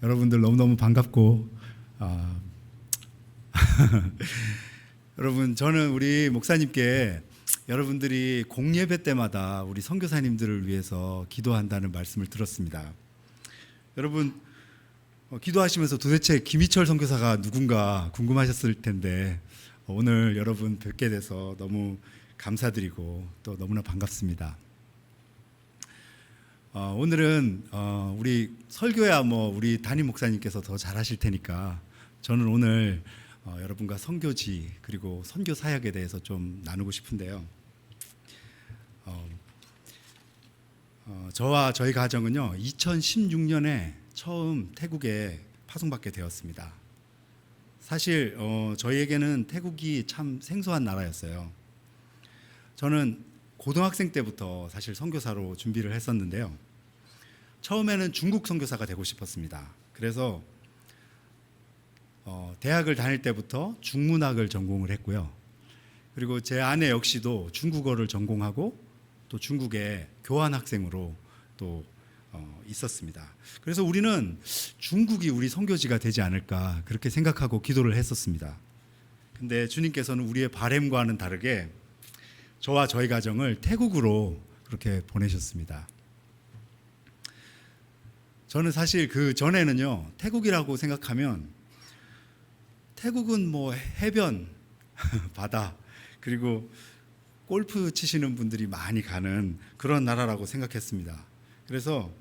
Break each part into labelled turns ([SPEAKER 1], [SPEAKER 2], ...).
[SPEAKER 1] 여러분들 너무너무 반갑고 여러분, 저는 우리 목사님께 여러분들이 공예배 때마다 우리 선교사님들을 위해서 기도한다는 말씀을 들었습니다. 여러분, 기도하시면서 도대체 김희철 선교사가 누군가 궁금하셨을 텐데 오늘 여러분 뵙게 돼서 너무 감사드리고 또 너무나 반갑습니다. 오늘은 우리 설교야 우리 담임 목사님께서 더 잘하실 테니까 저는 오늘 여러분과 선교지 그리고 선교 사역에 대해서 좀 나누고 싶은데요. 저와 저희 가정은요 2016년에 처음 태국에 파송받게 되었습니다. 사실 저희에게는 태국이 참 생소한 나라였어요. 저는 고등학생 때부터 사실 선교사로 준비를 했었는데요. 처음에는 중국 선교사가 되고 싶었습니다. 그래서 대학을 다닐 때부터 중문학을 전공을 했고요. 그리고 제 아내 역시도 중국어를 전공하고 또 중국에 교환학생으로 또 있었습니다. 그래서 우리는 중국이 우리 선교지가 되지 않을까 그렇게 생각하고 기도를 했었습니다. 근데 주님께서는 우리의 바람과는 다르게 저와 저희 가정을 태국으로 그렇게 보내셨습니다. 저는 사실 그 전에는요 태국이라고 생각하면 태국은 해변, 바다 그리고 골프 치시는 분들이 많이 가는 그런 나라라고 생각했습니다. 그래서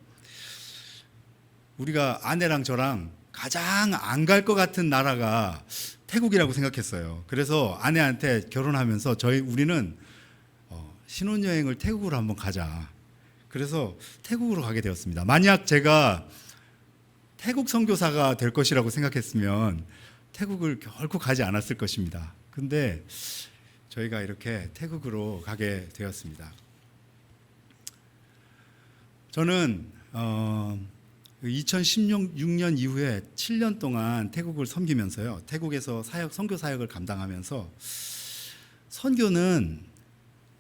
[SPEAKER 1] 우리가 아내랑 저랑 가장 안 갈 것 같은 나라가 태국이라고 생각했어요. 그래서 아내한테 결혼하면서 우리는 신혼여행을 태국으로 한번 가자. 그래서 태국으로 가게 되었습니다. 만약 제가 태국 선교사가 될 것이라고 생각했으면 태국을 결코 가지 않았을 것입니다. 근데 저희가 이렇게 태국으로 가게 되었습니다. 저는 2016년 이후에 7년 동안 태국을 섬기면서요. 태국에서 선교 사역을 감당하면서 선교는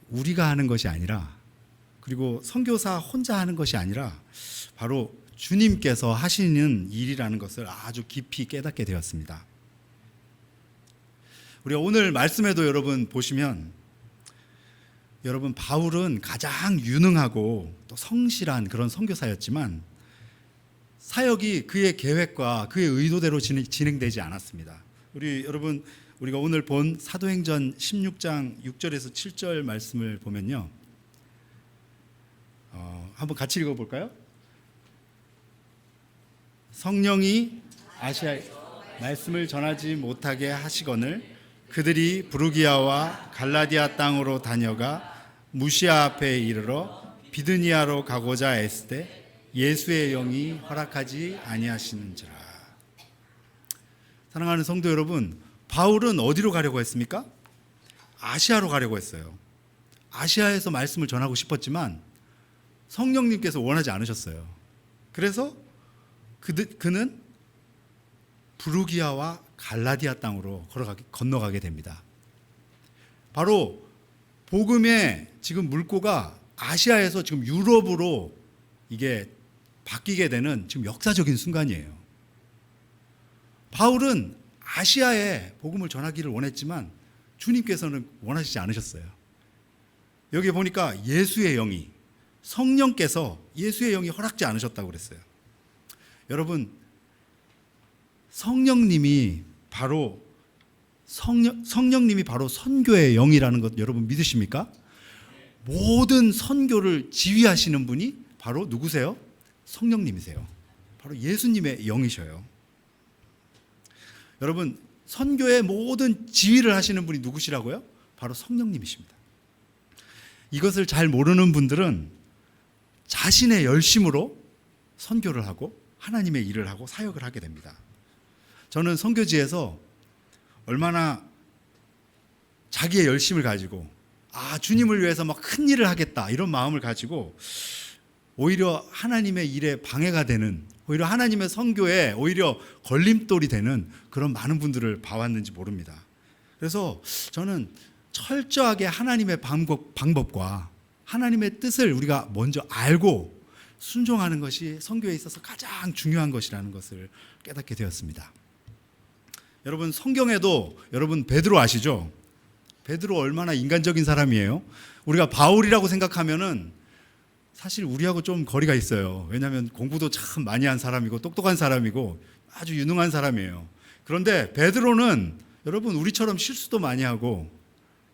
[SPEAKER 1] 우리가 하는 것이 아니라 그리고 선교사 혼자 하는 것이 아니라 바로 주님께서 하시는 일이라는 것을 아주 깊이 깨닫게 되었습니다. 우리가 오늘 말씀에도 여러분 보시면 여러분 바울은 가장 유능하고 또 성실한 그런 선교사였지만 사역이 그의 계획과 그의 의도대로 진행되지 않았습니다. 여러분 우리가 오늘 본 사도행전 16장 6절에서 7절 말씀을 보면요. 한번 같이 읽어볼까요? 성령이 아시아에 말씀을 전하지 못하게 하시거늘 그들이 부르기아와 갈라디아 땅으로 다녀가 무시아 앞에 이르러 비드니아로 가고자 했을 때 예수의 영이 허락하지 아니하시는지라. 사랑하는 성도 여러분, 바울은 어디로 가려고 했습니까? 아시아로 가려고 했어요. 아시아에서 말씀을 전하고 싶었지만 성령님께서 원하지 않으셨어요. 그래서 그는 부르기아와 갈라디아 땅으로 건너가게 됩니다. 바로 복음의 지금 물꼬가 아시아에서 지금 유럽으로 이게 바뀌게 되는 지금 역사적인 순간이에요. 바울은 아시아에 복음을 전하기를 원했지만 주님께서는 원하시지 않으셨어요. 여기 보니까 예수의 영이 성령께서 예수의 영이 허락지 않으셨다고 그랬어요. 여러분 성령님이 바로 선교의 영이라는 것 여러분 믿으십니까? 모든 선교를 지휘하시는 분이 바로 누구세요? 성령님이세요. 바로 예수님의 영이셔요. 여러분 선교의 모든 지휘를 하시는 분이 누구시라고요? 바로 성령님이십니다. 이것을 잘 모르는 분들은 자신의 열심으로 선교를 하고 하나님의 일을 하고 사역을 하게 됩니다. 저는 선교지에서 얼마나 자기의 열심을 가지고 주님을 위해서 큰 일을 하겠다 이런 마음을 가지고 오히려 하나님의 일에 방해가 되는 오히려 하나님의 선교에 오히려 걸림돌이 되는 그런 많은 분들을 봐왔는지 모릅니다. 그래서 저는 철저하게 하나님의 방법과 하나님의 뜻을 우리가 먼저 알고 순종하는 것이 선교에 있어서 가장 중요한 것이라는 것을 깨닫게 되었습니다. 여러분, 성경에도 여러분 베드로 아시죠? 베드로 얼마나 인간적인 사람이에요? 우리가 바울이라고 생각하면은 사실 우리하고 좀 거리가 있어요. 왜냐하면 공부도 참 많이 한 사람이고 똑똑한 사람이고 아주 유능한 사람이에요. 그런데 베드로는 여러분 우리처럼 실수도 많이 하고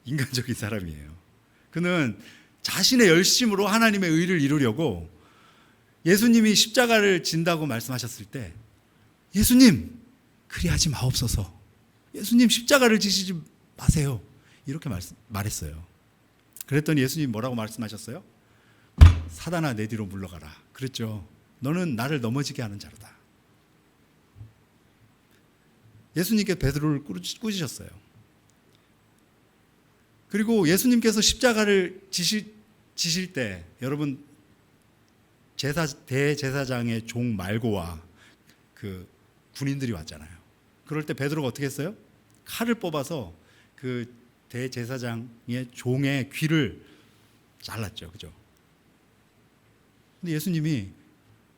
[SPEAKER 1] 인간적인 사람이에요. 그는 자신의 열심으로 하나님의 의를 이루려고 예수님이 십자가를 진다고 말씀하셨을 때 예수님 그리하지 마옵소서, 예수님 십자가를 지시지 마세요, 이렇게 말했어요. 그랬더니 예수님 뭐라고 말씀하셨어요? 사단아 내 뒤로 물러가라 그랬죠. 너는 나를 넘어지게 하는 자로다. 예수님께 베드로를 꾸짖으셨어요. 그리고 예수님께서 십자가를 지실 때 여러분 대제사장의 종 말고와 그 군인들이 왔잖아요. 그럴 때 베드로가 어떻게 했어요? 칼을 뽑아서 그 대제사장의 종의 귀를 잘랐죠. 그죠? 근데 예수님이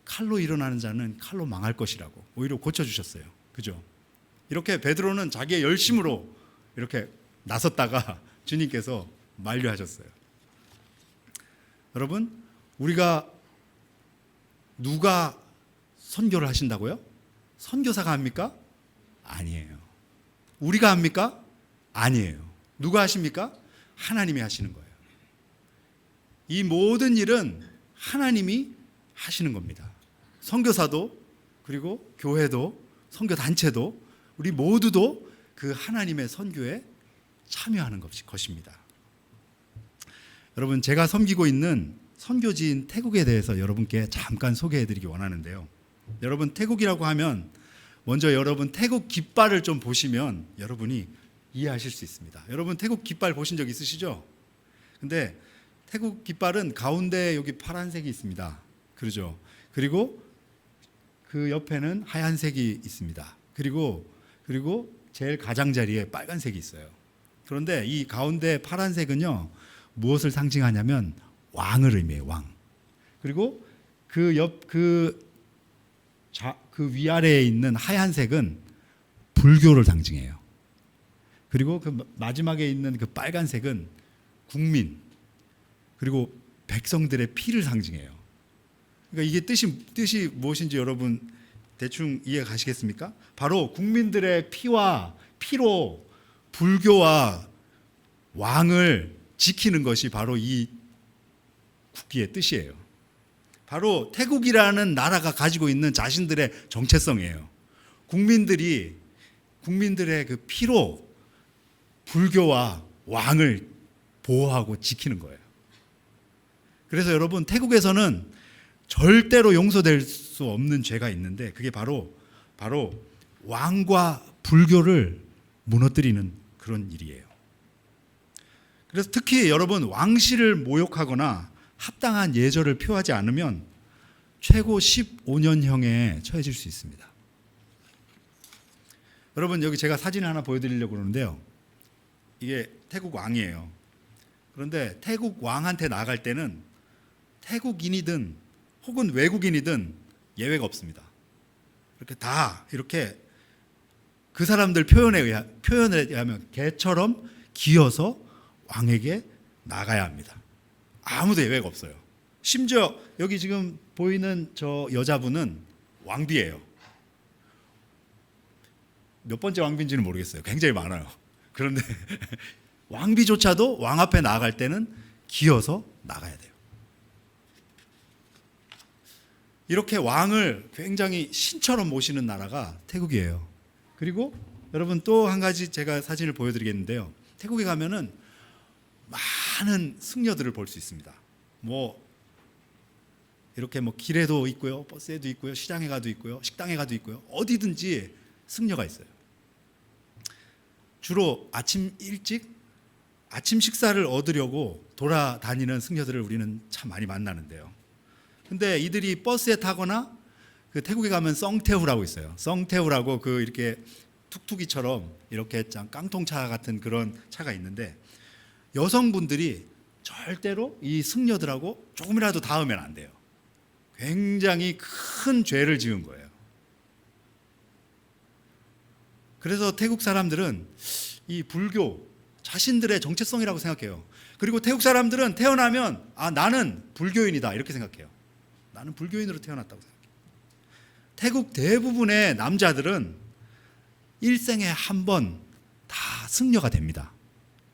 [SPEAKER 1] 칼로 일어나는 자는 칼로 망할 것이라고 오히려 고쳐주셨어요. 그죠? 이렇게 베드로는 자기의 열심으로 이렇게 나섰다가 주님께서 만류하셨어요. 여러분, 우리가 누가 선교를 하신다고요? 선교사가 합니까? 아니에요. 우리가 합니까? 아니에요. 누가 하십니까? 하나님이 하시는 거예요. 이 모든 일은 하나님이 하시는 겁니다. 선교사도, 그리고 교회도, 선교단체도, 우리 모두도 그 하나님의 선교에 참여하는 것입니다. 여러분, 제가 섬기고 있는 선교지인 태국에 대해서 여러분께 잠깐 소개해드리기 원하는데요. 여러분, 태국이라고 하면 먼저 여러분 태국 깃발을 좀 보시면 여러분이 이해하실 수 있습니다. 여러분 태국 깃발 보신 적 있으시죠? 근데 태국 깃발은 가운데 여기 파란색이 있습니다. 그러죠? 그리고 그 옆에는 하얀색이 있습니다. 그리고 제일 가장자리에 빨간색이 있어요. 그런데 이 가운데 파란색은요, 무엇을 상징하냐면 왕을 의미해요. 왕. 그리고 그 위아래에 있는 하얀색은 불교를 상징해요. 그리고 그 마지막에 있는 그 빨간색은 국민, 그리고 백성들의 피를 상징해요. 그러니까 이게 뜻이 무엇인지 여러분 대충 이해가 가시겠습니까? 바로 국민들의 피로 불교와 왕을 지키는 것이 바로 이 국기의 뜻이에요. 바로 태국이라는 나라가 가지고 있는 자신들의 정체성이에요. 국민들의 그 피로 불교와 왕을 보호하고 지키는 거예요. 그래서 여러분, 태국에서는 절대로 용서될 수 없는 죄가 있는데 그게 바로 왕과 불교를 무너뜨리는 그런 일이에요. 그래서 특히 여러분, 왕실을 모욕하거나 합당한 예절을 표하지 않으면 최고 15년형에 처해질 수 있습니다. 여러분, 여기 제가 사진을 하나 보여드리려고 그러는데요. 이게 태국 왕이에요. 그런데 태국 왕한테 나갈 때는 태국인이든 혹은 외국인이든 예외가 없습니다. 이렇게 그 사람들 표현에 의하면 개처럼 기어서 왕에게 나가야 합니다. 아무도 예외가 없어요. 심지어 여기 지금 보이는 저 여자분은 왕비예요. 몇 번째 왕비인지는 모르겠어요. 굉장히 많아요. 그런데 왕비조차도 왕 앞에 나아갈 때는 기어서 나가야 돼요. 이렇게 왕을 굉장히 신처럼 모시는 나라가 태국이에요. 그리고 여러분 또 한 가지 제가 사진을 보여드리겠는데요. 태국에 가면은 많은 승려들을 볼 수 있습니다. 이렇게 길에도 있고요, 버스에도 있고요, 시장에 가도 있고요, 식당에 가도 있고요, 어디든지 승려가 있어요. 주로 아침 일찍 아침 식사를 얻으려고 돌아다니는 승려들을 우리는 참 많이 만나는데요. 근데 이들이 버스에 타거나 그 태국에 가면 썽태우라고 있어요. 썽태우라고 이렇게 툭툭이처럼 이렇게 깡통차 같은 그런 차가 있는데 여성분들이 절대로 이 승려들하고 조금이라도 닿으면 안 돼요. 굉장히 큰 죄를 지은 거예요. 그래서 태국 사람들은 이 불교 자신들의 정체성이라고 생각해요. 그리고 태국 사람들은 태어나면 나는 불교인이다 이렇게 생각해요. 나는 불교인으로 태어났다고 생각해요. 태국 대부분의 남자들은 일생에 한 번 다 승려가 됩니다.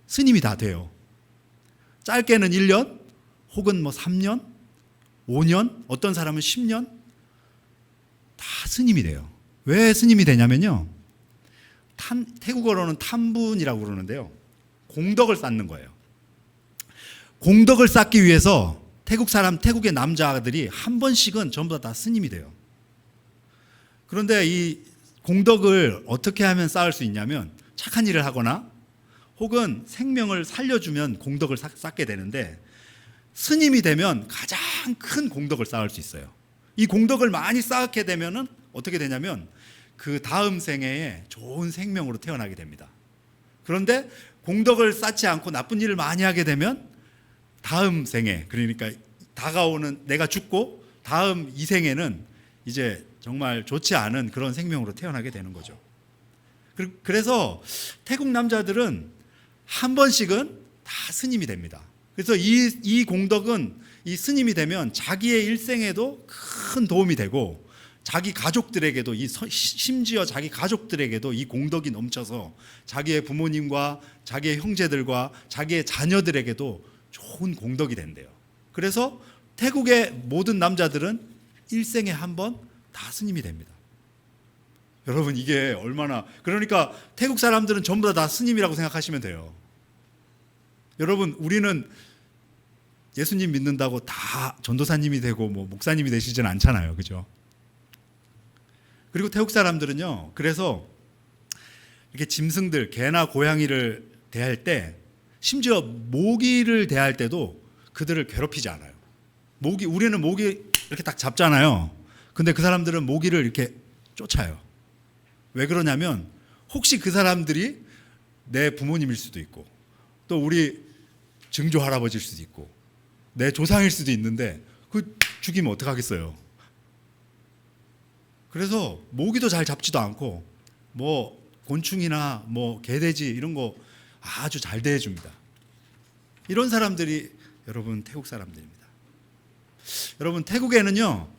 [SPEAKER 1] 스님이 다 돼요. 짧게는 1년 혹은 3년 5년 어떤 사람은 10년 다 스님이 돼요. 왜 스님이 되냐면요, 태국어로는 탐분이라고 그러는데요, 공덕을 쌓는 거예요. 공덕을 쌓기 위해서 태국의 남자들이 한 번씩은 전부 다 스님이 돼요. 그런데 이 공덕을 어떻게 하면 쌓을 수 있냐면 착한 일을 하거나 혹은 생명을 살려주면 공덕을 쌓게 되는데, 스님이 되면 가장 큰 공덕을 쌓을 수 있어요. 이 공덕을 많이 쌓게 되면은 어떻게 되냐면 그 다음 생애에 좋은 생명으로 태어나게 됩니다. 그런데 공덕을 쌓지 않고 나쁜 일을 많이 하게 되면 다음 생애, 그러니까 다가오는 내가 죽고 다음 이 생에는 이제 정말 좋지 않은 그런 생명으로 태어나게 되는 거죠. 그래서 태국 남자들은 한 번씩은 다 스님이 됩니다. 그래서 이 공덕은 이 스님이 되면 자기의 일생에도 큰 도움이 되고 자기 가족들에게도, 심지어 자기 가족들에게도 이 공덕이 넘쳐서 자기의 부모님과 자기의 형제들과 자기의 자녀들에게도 좋은 공덕이 된대요. 그래서 태국의 모든 남자들은 일생에 한 번 다 스님이 됩니다. 여러분, 이게 얼마나, 그러니까 태국 사람들은 전부 다 스님이라고 생각하시면 돼요. 여러분, 우리는 예수님 믿는다고 다 전도사님이 되고 목사님이 되시진 않잖아요. 그죠? 그리고 태국 사람들은요, 그래서 이렇게 짐승들, 개나 고양이를 대할 때, 심지어 모기를 대할 때도 그들을 괴롭히지 않아요. 우리는 모기 이렇게 딱 잡잖아요. 근데 그 사람들은 모기를 이렇게 쫓아요. 왜 그러냐면 혹시 그 사람들이 내 부모님일 수도 있고 또 우리 증조 할아버지일 수도 있고 내 조상일 수도 있는데 그 죽이면 어떡하겠어요. 그래서 모기도 잘 잡지도 않고 곤충이나 개돼지 이런 거 아주 잘 대해줍니다. 이런 사람들이 여러분 태국 사람들입니다. 여러분, 태국에는요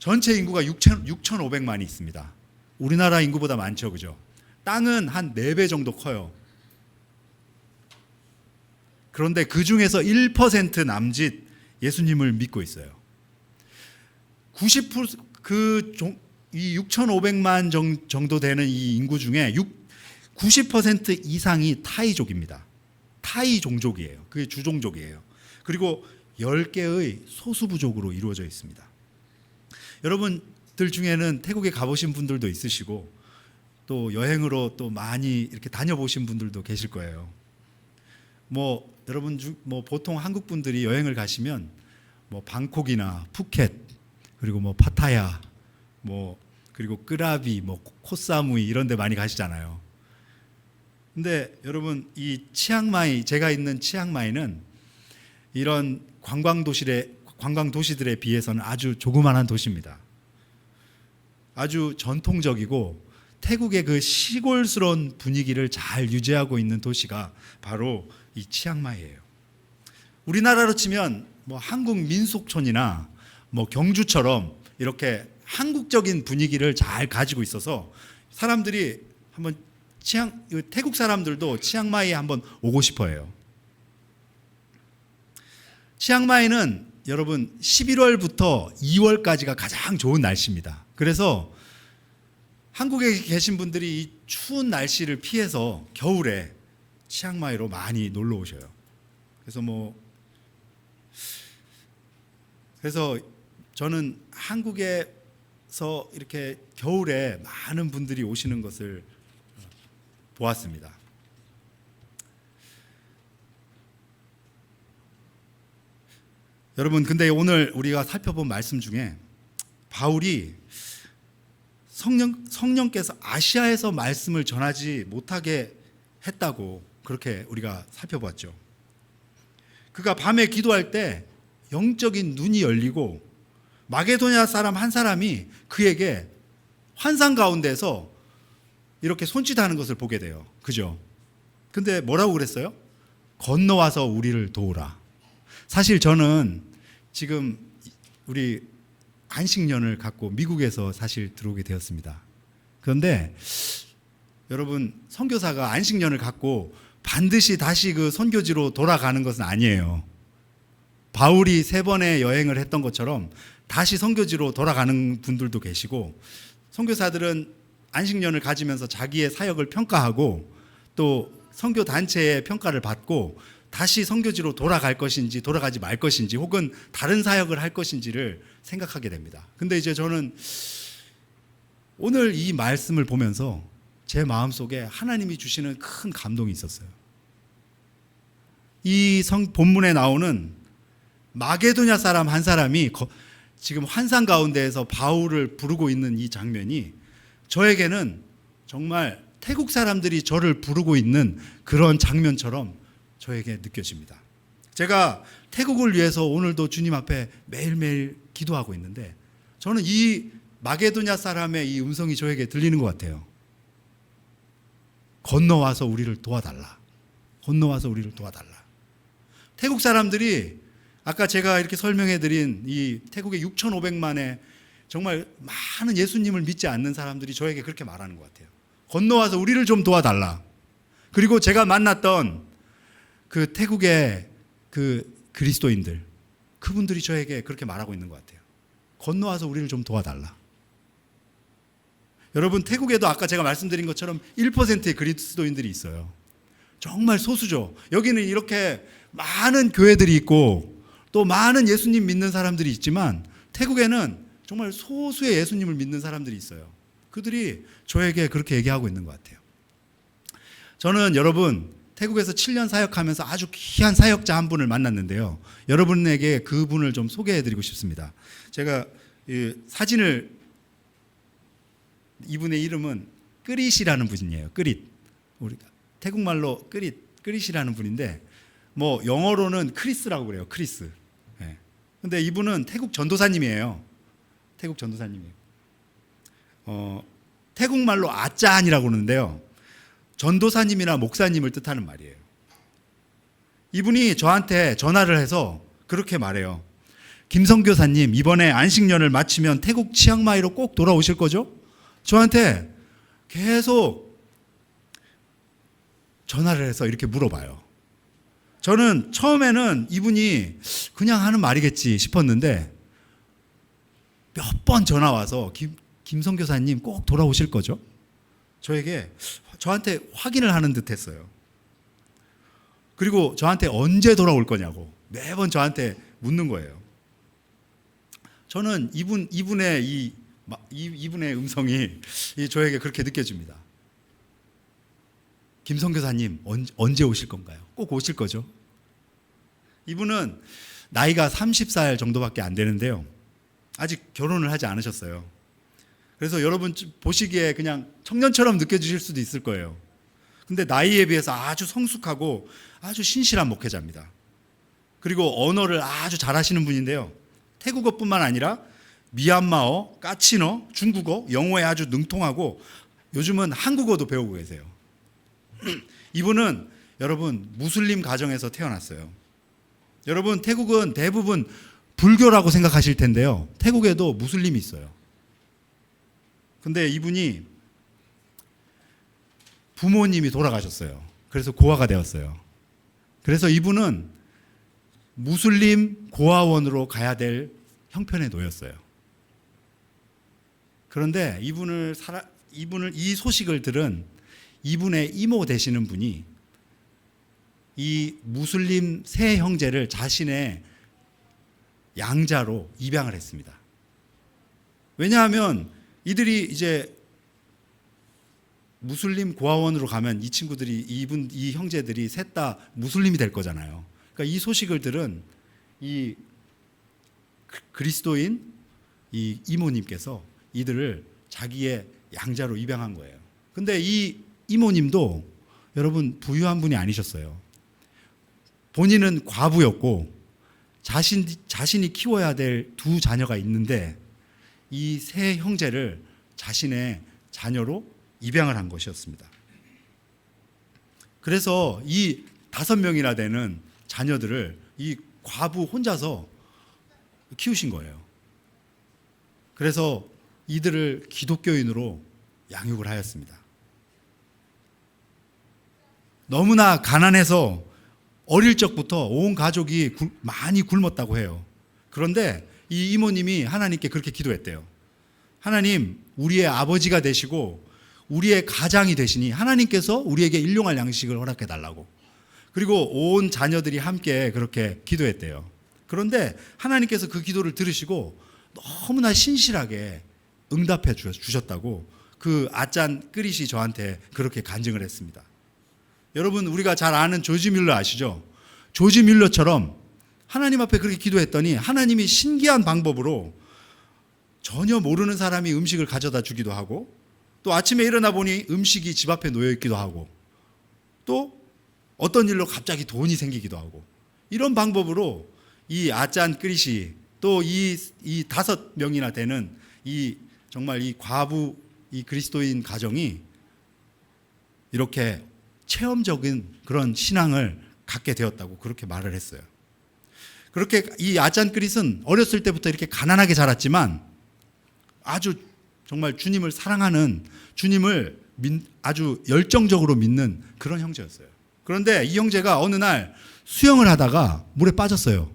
[SPEAKER 1] 전체 인구가 6,500만이 있습니다. 우리나라 인구보다 많죠, 그죠? 땅은 한 4배 정도 커요. 그런데 그 중에서 1% 남짓 예수님을 믿고 있어요. 90% 이 6,500만 정도 되는 이 인구 중에 90% 이상이 타이족입니다. 타이 종족이에요. 그게 주종족이에요. 그리고 10개의 소수부족으로 이루어져 있습니다. 여러분들 중에는 태국에 가보신 분들도 있으시고 또 여행으로 또 많이 이렇게 다녀보신 분들도 계실 거예요. 여러분 보통 한국 분들이 여행을 가시면 방콕이나 푸켓, 그리고 파타야, 그리고 끄라비, 코사무이 이런 데 많이 가시잖아요. 근데 여러분, 이 치앙마이, 제가 있는 치앙마이는 이런 관광 도시들에 비해서는 아주 조그만한 도시입니다. 아주 전통적이고 태국의 그 시골스러운 분위기를 잘 유지하고 있는 도시가 바로 이 치앙마이예요. 우리나라로 치면 한국 민속촌이나 경주처럼 이렇게 한국적인 분위기를 잘 가지고 있어서 사람들이 한번 태국 사람들도 치앙마이에 한번 오고 싶어 해요. 치앙마이는 여러분 11월부터 2월까지가 가장 좋은 날씨입니다. 그래서 한국에 계신 분들이 이 추운 날씨를 피해서 겨울에 치앙마이로 많이 놀러 오셔요. 그래서 저는 한국에서 이렇게 겨울에 많은 분들이 오시는 것을 보았습니다. 여러분, 근데 오늘 우리가 살펴본 말씀 중에 바울이 성령께서 아시아에서 말씀을 전하지 못하게 했다고 그렇게 우리가 살펴봤죠. 그가 밤에 기도할 때 영적인 눈이 열리고 마게도냐 사람 한 사람이 그에게 환상 가운데서 이렇게 손짓하는 것을 보게 돼요. 그죠? 근데 뭐라고 그랬어요? 건너와서 우리를 도우라. 사실 저는 지금 우리 안식년을 갖고 미국에서 사실 들어오게 되었습니다. 그런데 여러분, 선교사가 안식년을 갖고 반드시 다시 그 선교지로 돌아가는 것은 아니에요. 바울이 3번의 여행을 했던 것처럼 다시 선교지로 돌아가는 분들도 계시고, 선교사들은 안식년을 가지면서 자기의 사역을 평가하고 또 선교 단체의 평가를 받고 다시 선교지로 돌아갈 것인지 돌아가지 말 것인지 혹은 다른 사역을 할 것인지를 생각하게 됩니다. 근데 이제 저는 오늘 이 말씀을 보면서 제 마음속에 하나님이 주시는 큰 감동이 있었어요. 이 본문에 나오는 마게도냐 사람 한 사람이 지금 환상 가운데에서 바울을 부르고 있는 이 장면이 저에게는 정말 태국 사람들이 저를 부르고 있는 그런 장면처럼 저에게 느껴집니다. 제가 태국을 위해서 오늘도 주님 앞에 매일매일 기도하고 있는데 저는 이 마게도냐 사람의 이 음성이 저에게 들리는 것 같아요. 건너와서 우리를 도와달라. 건너와서 우리를 도와달라. 태국 사람들이 아까 제가 이렇게 설명해 드린 이 태국의 6,500만의 정말 많은 예수님을 믿지 않는 사람들이 저에게 그렇게 말하는 것 같아요. 건너와서 우리를 좀 도와달라. 그리고 제가 만났던 그 태국의 그 그리스도인들, 그분들이 저에게 그렇게 말하고 있는 것 같아요. 건너와서 우리를 좀 도와달라. 여러분, 태국에도 아까 제가 말씀드린 것처럼 1%의 그리스도인들이 있어요. 정말 소수죠. 여기는 이렇게 많은 교회들이 있고 또 많은 예수님 믿는 사람들이 있지만 태국에는 정말 소수의 예수님을 믿는 사람들이 있어요. 그들이 저에게 그렇게 얘기하고 있는 것 같아요. 저는 여러분, 태국에서 7년 사역하면서 아주 귀한 사역자 한 분을 만났는데요. 여러분에게 그분을 좀 소개해드리고 싶습니다. 제가 사진을, 이분의 이름은 끄릿이라는 분이에요. 끄릿. 우리가 태국말로 끄릿이라는 분인데 뭐 영어로는 크리스라고 그래요. 크리스. 네. 근데 이분은 태국 전도사님이에요. 태국 전도사님이에요. 태국말로 아짠이라고 그러는데요. 전도사님이나 목사님을 뜻하는 말이에요. 이분이 저한테 전화를 해서 그렇게 말해요. 김선교사님, 이번에 안식년을 마치면 태국 치앙마이로 꼭 돌아오실 거죠? 저한테 계속 전화를 해서 이렇게 물어봐요. 저는 처음에는 이분이 그냥 하는 말이겠지 싶었는데 몇 번 전화 와서 김선교사님 꼭 돌아오실 거죠? 저한테 확인을 하는 듯 했어요. 그리고 저한테 언제 돌아올 거냐고 매번 저한테 묻는 거예요. 저는 이분의 음성이 저에게 그렇게 느껴집니다. 김선교사님 언제 오실 건가요? 꼭 오실 거죠? 이분은 나이가 30살 정도밖에 안 되는데요. 아직 결혼을 하지 않으셨어요. 그래서 여러분 보시기에 그냥 청년처럼 느껴지실 수도 있을 거예요. 근데 나이에 비해서 아주 성숙하고 아주 신실한 목회자입니다. 그리고 언어를 아주 잘하시는 분인데요. 태국어뿐만 아니라 미얀마어, 까치너, 중국어, 영어에 아주 능통하고 요즘은 한국어도 배우고 계세요. 이분은 여러분 무슬림 가정에서 태어났어요. 여러분 태국은 대부분 불교라고 생각하실 텐데요. 태국에도 무슬림이 있어요. 근데 이분이 부모님이 돌아가셨어요. 그래서 고아가 되었어요. 그래서 이분은 무슬림 고아원으로 가야 될 형편에 놓였어요. 그런데 이 소식을 들은 이분의 이모 되시는 분이 이 무슬림 세 형제를 자신의 양자로 입양을 했습니다. 왜냐하면 이들이 이제 무슬림 고아원으로 가면 이 친구들이 이 형제들이 셋 다 무슬림이 될 거잖아요. 그러니까 이 소식을 들은 이 그리스도인 이 이모님께서 이들을 자기의 양자로 입양한 거예요. 근데 이 이모님도 여러분 부유한 분이 아니셨어요. 본인은 과부였고 자신이 키워야 될 두 자녀가 있는데 이 세 형제를 자신의 자녀로 입양을 한 것이었습니다. 그래서 이 5명이나 되는 자녀들을 이 과부 혼자서 키우신 거예요. 그래서 이들을 기독교인으로 양육을 하였습니다. 너무나 가난해서 어릴 적부터 온 가족이 많이 굶었다고 해요. 그런데 이 이모님이 하나님께 그렇게 기도했대요. 하나님, 우리의 아버지가 되시고 우리의 가장이 되시니 하나님께서 우리에게 일용할 양식을 허락해 달라고. 그리고 온 자녀들이 함께 그렇게 기도했대요. 그런데 하나님께서 그 기도를 들으시고 너무나 신실하게 응답해 주셨다고 그 아짠 끄릿이 저한테 그렇게 간증을 했습니다. 여러분, 우리가 잘 아는 조지 뮬러 아시죠? 조지 뮬러처럼 하나님 앞에 그렇게 기도했더니 하나님이 신기한 방법으로 전혀 모르는 사람이 음식을 가져다 주기도 하고, 또 아침에 일어나 보니 음식이 집 앞에 놓여 있기도 하고, 또 어떤 일로 갑자기 돈이 생기기도 하고, 이런 방법으로 이 아짠 끄릿이 또 이 5명이나 되는 이 정말 이 과부 이 그리스도인 가정이 이렇게 체험적인 그런 신앙을 갖게 되었다고 그렇게 말을 했어요. 그렇게 이 아짠 끄릿은 어렸을 때부터 이렇게 가난하게 자랐지만 아주 정말 주님을 사랑하는, 주님을 아주 열정적으로 믿는 그런 형제였어요. 그런데 이 형제가 어느 날 수영을 하다가 물에 빠졌어요.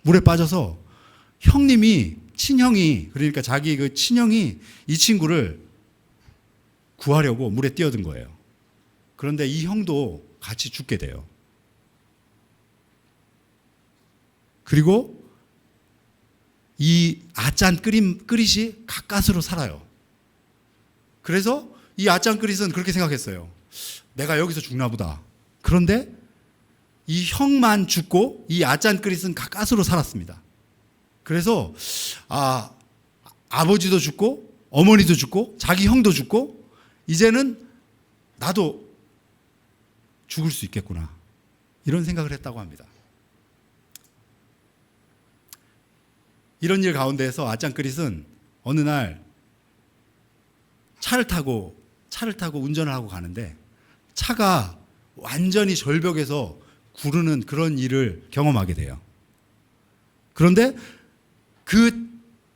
[SPEAKER 1] 물에 빠져서 친형이, 그러니까 자기 그 친형이 이 친구를 구하려고 물에 뛰어든 거예요. 그런데 이 형도 같이 죽게 돼요. 그리고 이 아짠 끄릿이 가까스로 살아요. 그래서 이 아짠 끄릿은 그렇게 생각했어요. 내가 여기서 죽나 보다. 그런데 이 형만 죽고 이 아짠 끄릿은 가까스로 살았습니다. 그래서 아버지도 죽고 어머니도 죽고 자기 형도 죽고 이제는 나도 죽을 수 있겠구나, 이런 생각을 했다고 합니다. 이런 일 가운데에서 아짠 끄릿은 어느 날 차를 타고 운전을 하고 가는데 차가 완전히 절벽에서 구르는 그런 일을 경험하게 돼요. 그런데 그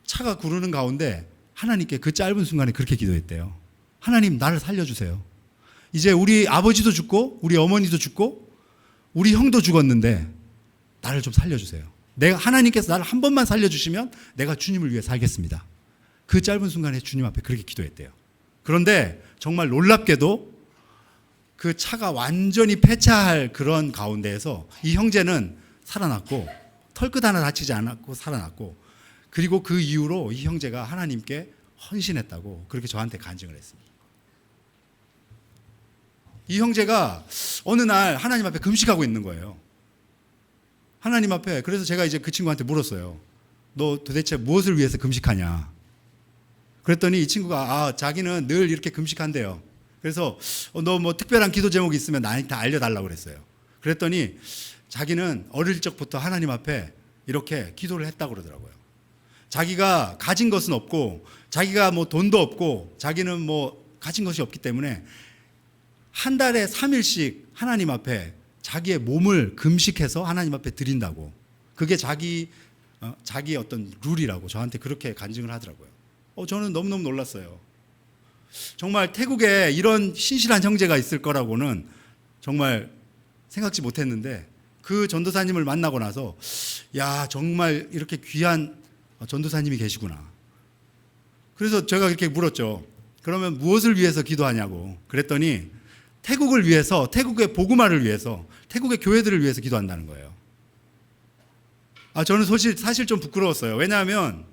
[SPEAKER 1] 차가 구르는 가운데 하나님께 그 짧은 순간에 그렇게 기도했대요. 하나님, 나를 살려주세요. 이제 우리 아버지도 죽고 우리 어머니도 죽고 우리 형도 죽었는데 나를 좀 살려주세요. 하나님께서 나를 한 번만 살려주시면 내가 주님을 위해 살겠습니다. 그 짧은 순간에 주님 앞에 그렇게 기도했대요. 그런데 정말 놀랍게도 그 차가 완전히 폐차할 그런 가운데에서 이 형제는 살아났고, 털끝 하나 다치지 않았고 살아났고, 그리고 그 이후로 이 형제가 하나님께 헌신했다고 그렇게 저한테 간증을 했습니다. 이 형제가 어느 날 하나님 앞에 금식하고 있는 거예요. 하나님 앞에. 그래서 제가 이제 그 친구한테 물었어요. 너 도대체 무엇을 위해서 금식하냐? 그랬더니 이 친구가 자기는 늘 이렇게 금식한대요. 그래서 너 뭐 특별한 기도 제목이 있으면 나한테 알려달라고 그랬어요. 그랬더니 자기는 어릴 적부터 하나님 앞에 이렇게 기도를 했다고 그러더라고요. 자기가 가진 것은 없고, 자기가 뭐 돈도 없고, 자기는 뭐 가진 것이 없기 때문에 한 달에 3일씩 하나님 앞에 자기의 몸을 금식해서 하나님 앞에 드린다고. 그게 자기 어떤 룰이라고 저한테 그렇게 간증을 하더라고요. 저는 너무너무 놀랐어요. 정말 태국에 이런 신실한 형제가 있을 거라고는 정말 생각지 못했는데, 그 전도사님을 만나고 나서 정말 이렇게 귀한 전도사님이 계시구나. 그래서 제가 이렇게 물었죠. 그러면 무엇을 위해서 기도하냐고. 그랬더니 태국을 위해서, 태국의 복음화를 위해서, 태국의 교회들을 위해서 기도한다는 거예요. 저는 사실 좀 부끄러웠어요. 왜냐하면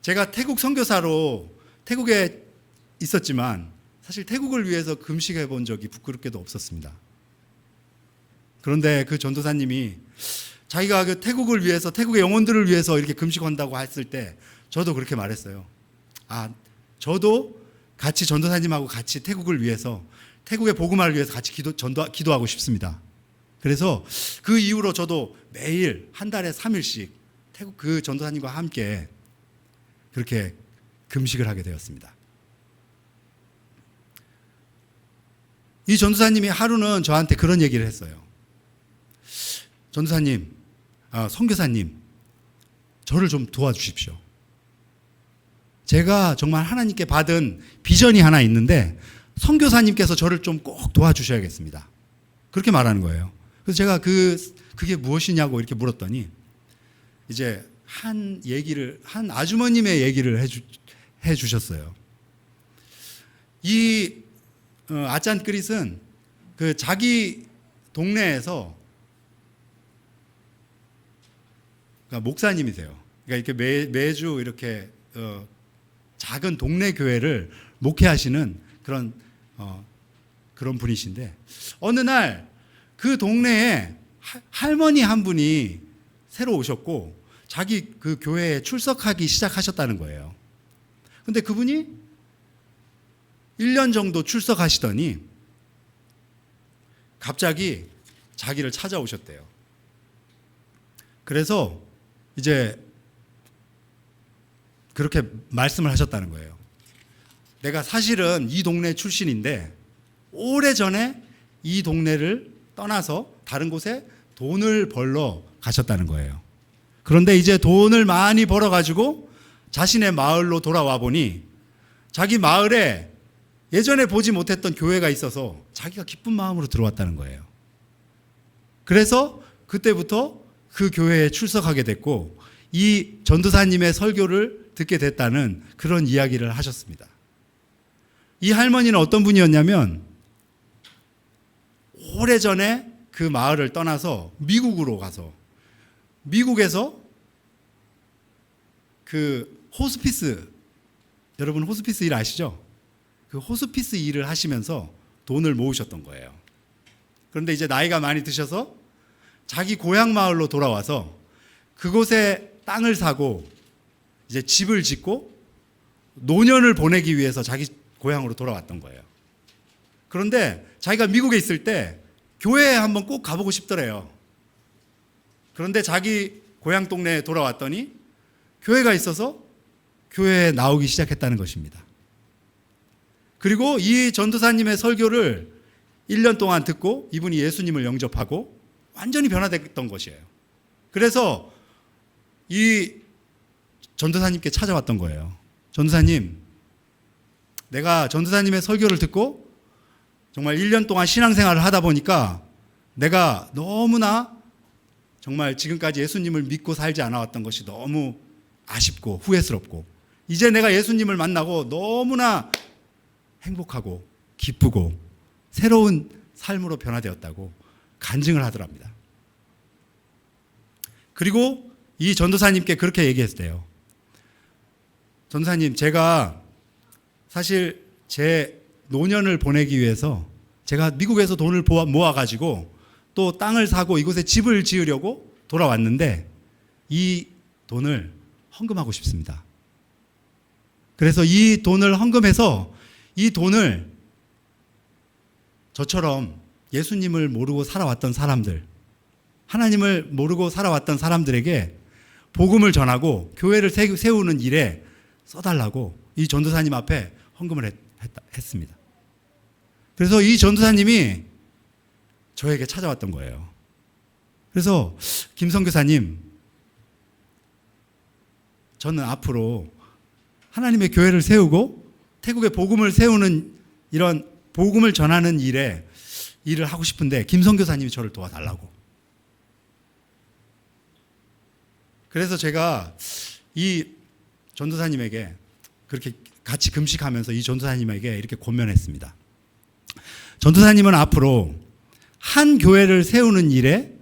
[SPEAKER 1] 제가 태국 선교사로 태국에 있었지만 사실 태국을 위해서 금식해 본 적이 부끄럽게도 없었습니다. 그런데 그 전도사님이 자기가 그 태국을 위해서, 태국의 영혼들을 위해서 이렇게 금식한다고 했을 때 저도 그렇게 말했어요. 저도 같이 전도사님하고 같이 태국을 위해서, 태국의 복음화를 위해서 같이 기도하고 싶습니다. 그래서 그 이후로 저도 매일 한 달에 3일씩 태국 그 전도사님과 함께 그렇게 금식을 하게 되었습니다. 이 전도사님이 하루는 저한테 그런 얘기를 했어요. 전도사님, 선교사님, 저를 좀 도와주십시오. 제가 정말 하나님께 받은 비전이 하나 있는데 선교사님께서 저를 좀 꼭 도와주셔야겠습니다. 그렇게 말하는 거예요. 그래서 제가 그게 무엇이냐고 이렇게 물었더니 이제 한 아주머님의 얘기를 해 주셨어요. 이 아짠 크릿은 그 자기 동네에서, 그러니까 목사님이세요. 그러니까 이렇게 매주 이렇게 작은 동네 교회를 목회하시는 그런 분이신데, 어느 날 그 동네에 할머니 한 분이 새로 오셨고 자기 그 교회에 출석하기 시작하셨다는 거예요. 근데 그분이 1년 정도 출석하시더니 갑자기 자기를 찾아오셨대요. 그래서 이제 그렇게 말씀을 하셨다는 거예요. 내가 사실은 이 동네 출신인데 오래전에 이 동네를 떠나서 다른 곳에 돈을 벌러 가셨다는 거예요. 그런데 이제 돈을 많이 벌어가지고 자신의 마을로 돌아와 보니 자기 마을에 예전에 보지 못했던 교회가 있어서 자기가 기쁜 마음으로 들어왔다는 거예요. 그래서 그때부터 그 교회에 출석하게 됐고 이 전도사님의 설교를 듣게 됐다는 그런 이야기를 하셨습니다. 이 할머니는 어떤 분이었냐면 오래전에 그 마을을 떠나서 미국으로 가서 미국에서 그 호스피스, 여러분 호스피스 일 아시죠? 그 호스피스 일을 하시면서 돈을 모으셨던 거예요. 그런데 이제 나이가 많이 드셔서 자기 고향 마을로 돌아와서 그곳에 땅을 사고 이제 집을 짓고 노년을 보내기 위해서 자기 고향으로 돌아왔던 거예요. 그런데 자기가 미국에 있을 때 교회에 한번 꼭 가보고 싶더래요. 그런데 자기 고향 동네에 돌아왔더니 교회가 있어서 교회에 나오기 시작했다는 것입니다. 그리고 이 전도사님의 설교를 1년 동안 듣고 이분이 예수님을 영접하고 완전히 변화됐던 것이에요. 그래서 이 전도사님께 찾아왔던 거예요. 전도사님, 내가 전도사님의 설교를 듣고 정말 1년 동안 신앙생활을 하다 보니까 내가 너무나 정말 지금까지 예수님을 믿고 살지 않아왔던 것이 너무 아쉽고 후회스럽고 이제 내가 예수님을 만나고 너무나 행복하고 기쁘고 새로운 삶으로 변화되었다고 간증을 하더랍니다. 그리고 이 전도사님께 그렇게 얘기했대요. 전도사님, 제가 사실 제 노년을 보내기 위해서 제가 미국에서 돈을 모아가지고 또 땅을 사고 이곳에 집을 지으려고 돌아왔는데 이 돈을 헌금하고 싶습니다. 그래서 이 돈을 헌금해서 이 돈을 저처럼 예수님을 모르고 살아왔던 사람들, 하나님을 모르고 살아왔던 사람들에게 복음을 전하고 교회를 세우는 일에 써달라고 이 전도사님 앞에 헌금을 했습니다. 그래서 이 전도사님이 저에게 찾아왔던 거예요. 그래서 김선교사님, 저는 앞으로 하나님의 교회를 세우고 태국의 복음을 세우는 이런 복음을 전하는 일을 하고 싶은데 김선교사님이 저를 도와달라고. 그래서 제가 이 전도사님에게 그렇게 같이 금식하면서 이 전도사님에게 이렇게 권면했습니다. 전도사님은 앞으로 한 교회를 세우는 일에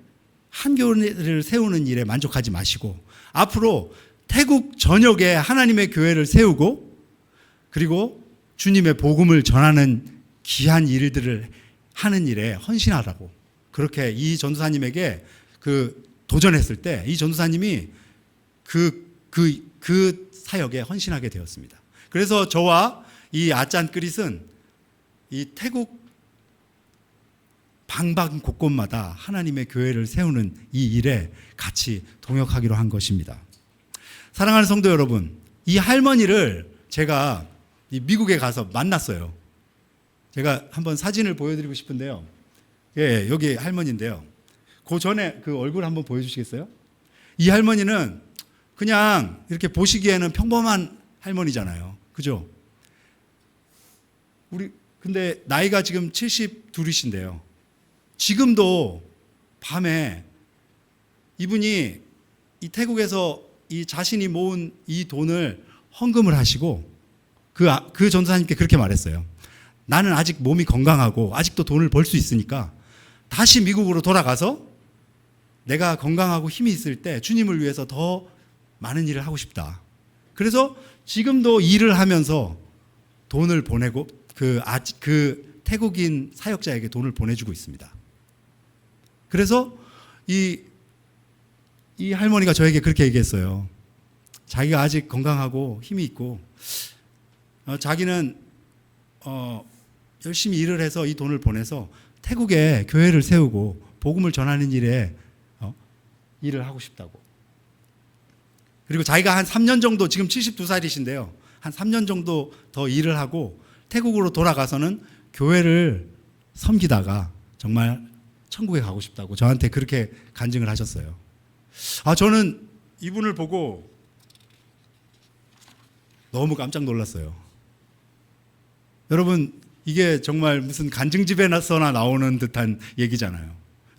[SPEAKER 1] 만족하지 마시고 앞으로 태국 전역에 하나님의 교회를 세우고 그리고 주님의 복음을 전하는 귀한 일들을 하는 일에 헌신하라고 그렇게 이 전도사님에게 도전했을 때 이 전도사님이 그 사역에 헌신하게 되었습니다. 그래서 저와 이 아짠 크릿은 이 태국 방방 곳곳마다 하나님의 교회를 세우는 이 일에 같이 동역하기로 한 것입니다. 사랑하는 성도 여러분, 이 할머니를 제가 미국에 가서 만났어요. 제가 한번 사진을 보여드리고 싶은데요. 예, 여기 할머니인데요. 그 전에 그 얼굴 한번 보여주시겠어요? 이 할머니는 그냥 이렇게 보시기에는 평범한 할머니잖아요. 그죠? 근데 나이가 지금 72이신데요. 지금도 밤에 이분이 이 태국에서 이 자신이 모은 이 돈을 헌금을 하시고 그 전도사님께 그렇게 말했어요. 나는 아직 몸이 건강하고 아직도 돈을 벌 수 있으니까 다시 미국으로 돌아가서 내가 건강하고 힘이 있을 때 주님을 위해서 더 많은 일을 하고 싶다. 그래서 지금도 일을 하면서 돈을 보내고 그 태국인 사역자에게 돈을 보내주고 있습니다. 그래서 이 할머니가 저에게 그렇게 얘기했어요. 자기가 아직 건강하고 힘이 있고 자기는 열심히 일을 해서 이 돈을 보내서 태국에 교회를 세우고 복음을 전하는 일에 일을 하고 싶다고. 그리고 자기가 한 3년 정도, 지금 72살이신데요. 한 3년 정도 더 일을 하고 태국으로 돌아가서는 교회를 섬기다가 정말 천국에 가고 싶다고 저한테 그렇게 간증을 하셨어요. 저는 이분을 보고 너무 깜짝 놀랐어요. 여러분, 이게 정말 무슨 간증집에서나 나오는 듯한 얘기잖아요.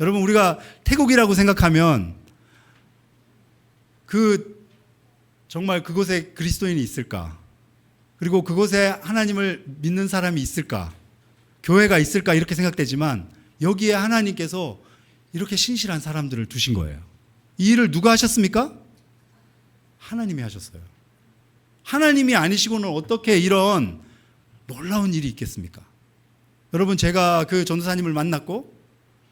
[SPEAKER 1] 여러분, 우리가 태국이라고 생각하면 정말 그곳에 그리스도인이 있을까? 그리고 그곳에 하나님을 믿는 사람이 있을까? 교회가 있을까? 이렇게 생각되지만 여기에 하나님께서 이렇게 신실한 사람들을 두신 거예요. 이 일을 누가 하셨습니까? 하나님이 하셨어요. 하나님이 아니시고는 어떻게 이런 놀라운 일이 있겠습니까? 여러분, 제가 그 전도사님을 만났고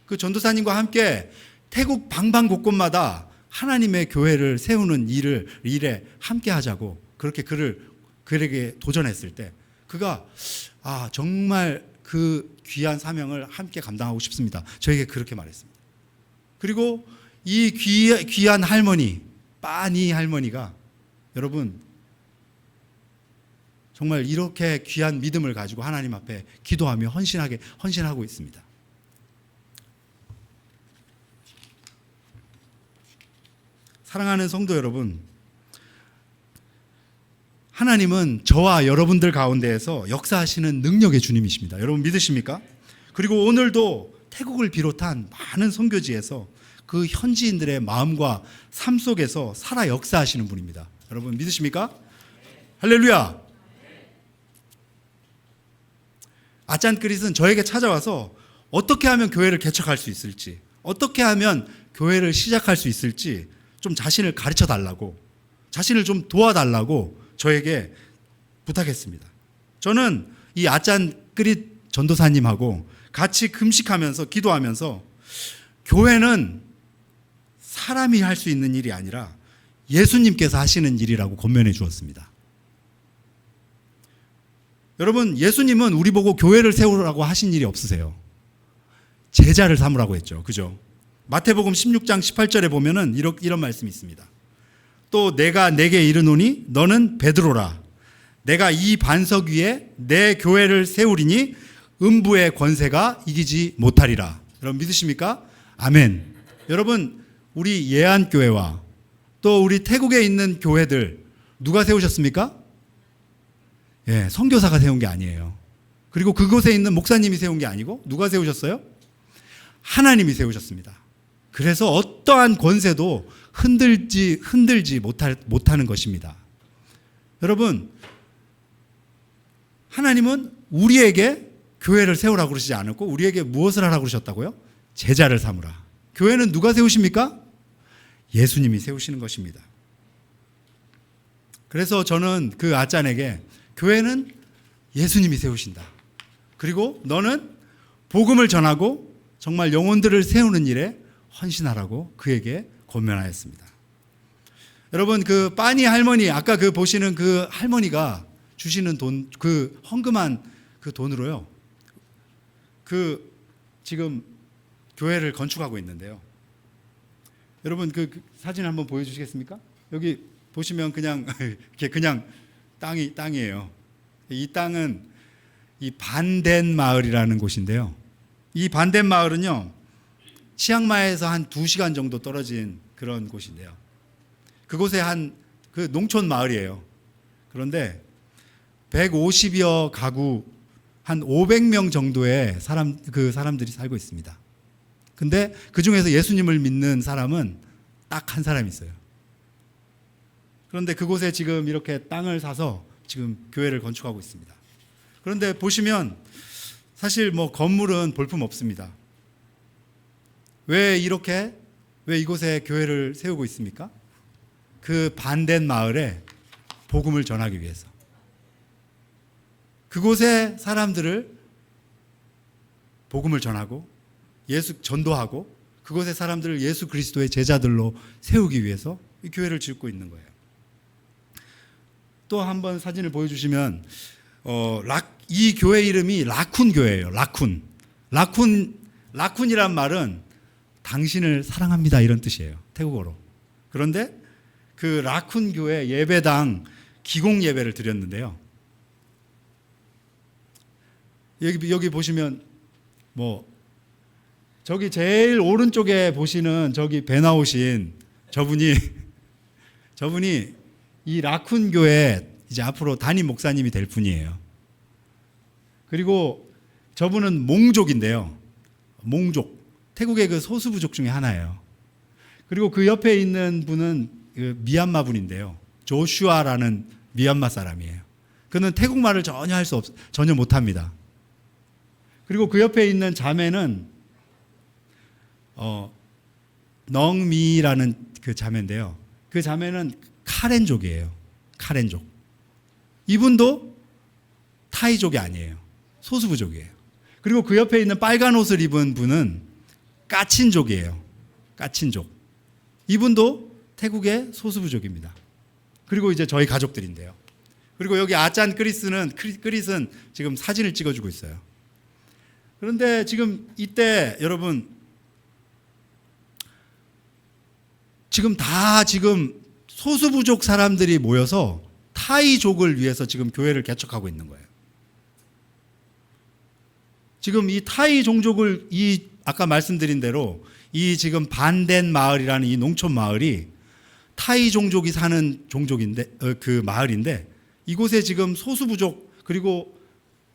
[SPEAKER 1] 그 전도사님과 함께 태국 방방곳곳마다 하나님의 교회를 세우는 일에 함께 하자고 그렇게 그에게 도전했을 때 그가 정말 그 귀한 사명을 함께 감당하고 싶습니다. 저에게 그렇게 말했습니다. 그리고 이 귀한 할머니, 빠니 할머니가 여러분 정말 이렇게 귀한 믿음을 가지고 하나님 앞에 기도하며 헌신하고 있습니다. 사랑하는 성도 여러분, 하나님은 저와 여러분들 가운데에서 역사하시는 능력의 주님이십니다. 여러분 믿으십니까? 그리고 오늘도 태국을 비롯한 많은 선교지에서 그 현지인들의 마음과 삶 속에서 살아 역사하시는 분입니다. 여러분 믿으십니까? 할렐루야! 아짠크릿은 저에게 찾아와서 어떻게 하면 교회를 개척할 수 있을지, 어떻게 하면 교회를 시작할 수 있을지 좀 자신을 가르쳐 달라고, 자신을 좀 도와달라고 저에게 부탁했습니다. 저는 이 아짠크릿 전도사님하고 같이 금식하면서 기도하면서 교회는 사람이 할 수 있는 일이 아니라 예수님께서 하시는 일이라고 권면해 주었습니다. 여러분, 예수님은 우리 보고 교회를 세우라고 하신 일이 없으세요. 제자를 삼으라고 했죠. 그죠? 마태복음 16장 18절에 보면은 이런 말씀이 있습니다. 또 내가 내게 이르노니 너는 베드로라. 내가 이 반석 위에 내 교회를 세우리니 음부의 권세가 이기지 못하리라. 여러분 믿으십니까? 아멘. 여러분, 우리 예안교회와 또 우리 태국에 있는 교회들 누가 세우셨습니까? 예, 선교사가 세운 게 아니에요. 그리고 그곳에 있는 목사님이 세운 게 아니고 누가 세우셨어요? 하나님이 세우셨습니다. 그래서 어떠한 권세도 흔들지 못하는 것입니다. 여러분, 하나님은 우리에게 교회를 세우라고 그러시지 않았고 우리에게 무엇을 하라고 그러셨다고요? 제자를 삼으라. 교회는 누가 세우십니까? 예수님이 세우시는 것입니다. 그래서 저는 그 아짠에게 교회는 예수님이 세우신다. 그리고 너는 복음을 전하고 정말 영혼들을 세우는 일에 헌신하라고 그에게 권면하였습니다. 여러분, 그 빠니 할머니, 아까 그 보시는 그 할머니가 주시는 돈, 그 헌금한 그 돈으로요, 그 지금 교회를 건축하고 있는데요. 여러분 그 사진 한번 보여주시겠습니까? 여기 보시면 그냥 이렇게 그냥 땅이에요. 이 땅은 이 반덴 마을이라는 곳인데요. 이 반덴 마을은요, 치앙마이에서 한 2시간 정도 떨어진 그런 곳인데요. 그곳에 그 농촌 마을이에요. 그런데 150여 가구 한 500명 정도의 사람들이 살고 있습니다. 근데 그 중에서 예수님을 믿는 사람은 딱 한 사람이 있어요. 그런데 그곳에 지금 이렇게 땅을 사서 지금 교회를 건축하고 있습니다. 그런데 보시면 사실 뭐 건물은 볼품 없습니다. 왜 이곳에 교회를 세우고 있습니까? 그 반덴 마을에 복음을 전하기 위해서. 그곳의 사람들을 복음을 전하고 전도하고 그곳의 사람들을 예수 그리스도의 제자들로 세우기 위해서 이 교회를 짓고 있는 거예요. 또 한번 사진을 보여주시면 이 교회 이름이 라쿤 교회예요. 라쿤이란 말은 당신을 사랑합니다 이런 뜻이에요. 태국어로. 그런데 그 라쿤 교회 예배당 기공 예배를 드렸는데요. 여기 보시면 저기 제일 오른쪽에 보시는 저기 배 나오신 저분이 이 라쿤 교회 이제 앞으로 담임 목사님이 될 분이에요. 그리고 저분은 몽족인데요. 몽족. 태국의 그 소수부족 중에 하나예요. 그리고 그 옆에 있는 분은 그 미얀마 분인데요. 조슈아라는 미얀마 사람이에요. 그는 태국말을 전혀 못합니다. 그리고 그 옆에 있는 자매는 넝미라는 그 자매인데요. 그 자매는 카렌족이에요. 카렌족. 이분도 타이족이 아니에요. 소수부족이에요. 그리고 그 옆에 있는 빨간 옷을 입은 분은 까친족이에요. 까친족. 이분도 태국의 소수부족입니다. 그리고 이제 저희 가족들인데요. 그리고 여기 아짠 크리스는 지금 사진을 찍어주고 있어요. 그런데 지금 이때 여러분 지금 소수부족 사람들이 모여서 타이족을 위해서 지금 교회를 개척하고 있는 거예요. 지금 이 타이 종족을 아까 말씀드린 대로 이 지금 반덴 마을이라는 이 농촌 마을이 타이 종족이 사는 그 마을인데 이곳에 지금 소수부족 그리고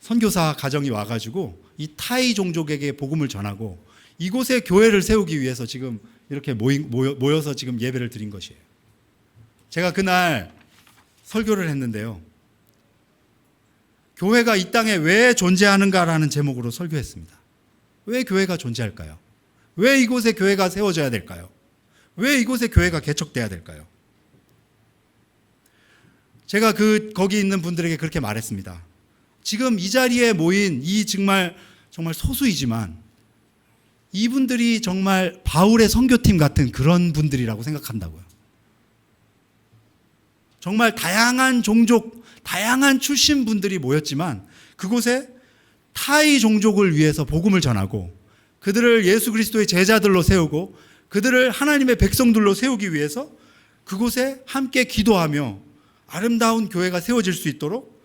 [SPEAKER 1] 선교사 가정이 와가지고 이 타이 종족에게 복음을 전하고 이곳에 교회를 세우기 위해서 지금 이렇게 모여서 지금 예배를 드린 것이에요. 제가 그날 설교를 했는데요. 교회가 이 땅에 왜 존재하는가라는 제목으로 설교했습니다. 왜 교회가 존재할까요? 왜 이곳에 교회가 세워져야 될까요? 왜 이곳에 교회가 개척돼야 될까요? 제가 거기 있는 분들에게 그렇게 말했습니다. 지금 이 자리에 모인 이 정말 소수이지만 이분들이 정말 바울의 선교팀 같은 그런 분들이라고 생각한다고요. 정말 다양한 종족, 다양한 출신 분들이 모였지만 그곳에 타이 종족을 위해서 복음을 전하고 그들을 예수 그리스도의 제자들로 세우고 그들을 하나님의 백성들로 세우기 위해서 그곳에 함께 기도하며 아름다운 교회가 세워질 수 있도록